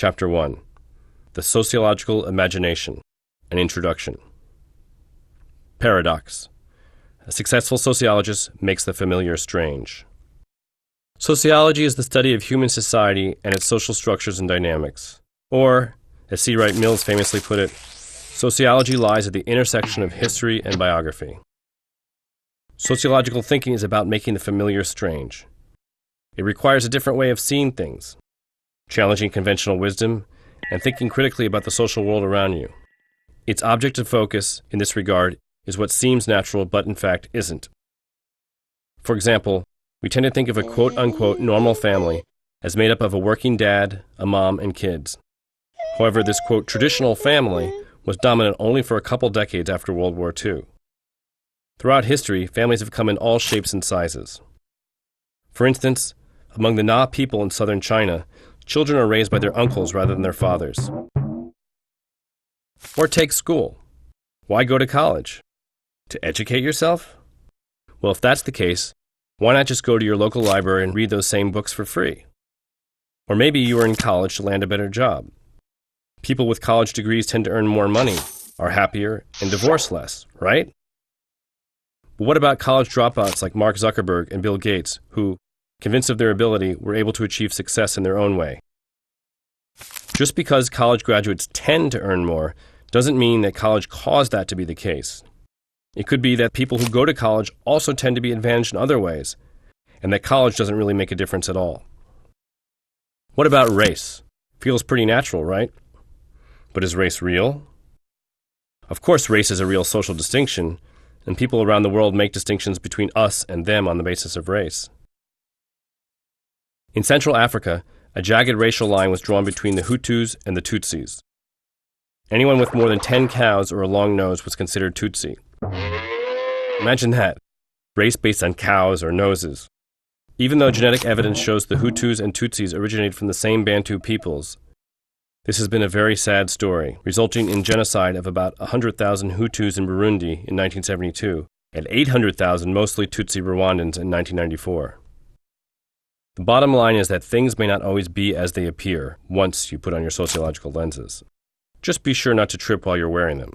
Chapter 1. The Sociological Imagination. An Introduction. Paradox. A successful sociologist makes the familiar strange. Sociology is the study of human society and its social structures and dynamics. Or, as C. Wright Mills famously put it, sociology lies at the intersection of history and biography. Sociological thinking is about making the familiar strange. It requires a different way of seeing things, challenging conventional wisdom, and thinking critically about the social world around you. Its object of focus, in this regard, is what seems natural but in fact isn't. For example, we tend to think of a quote-unquote normal family as made up of a working dad, a mom, and kids. However, this quote traditional family was dominant only for a couple decades after World War II. Throughout history, families have come in all shapes and sizes. For instance, among the Na people in southern China, children are raised by their uncles rather than their fathers. Or take school. Why go to college? To educate yourself? Well, if that's the case, why not just go to your local library and read those same books for free? Or maybe you are in college to land a better job. People with college degrees tend to earn more money, are happier, and divorce less, right? But what about college dropouts like Mark Zuckerberg and Bill Gates, who, convinced of their ability, were able to achieve success in their own way? Just because college graduates tend to earn more doesn't mean that college caused that to be the case. It could be that people who go to college also tend to be advantaged in other ways, and that college doesn't really make a difference at all. What about race? Feels pretty natural, right? But is race real? Of course, race is a real social distinction, and people around the world make distinctions between us and them on the basis of race. In Central Africa, a jagged racial line was drawn between the Hutus and the Tutsis. Anyone with more than 10 cows or a long nose was considered Tutsi. Imagine that, race based on cows or noses. Even though genetic evidence shows the Hutus and Tutsis originated from the same Bantu peoples, this has been a very sad story, resulting in genocide of about 100,000 Hutus in Burundi in 1972 and 800,000 mostly Tutsi Rwandans in 1994. The bottom line is that things may not always be as they appear once you put on your sociological lenses. Just be sure not to trip while you're wearing them.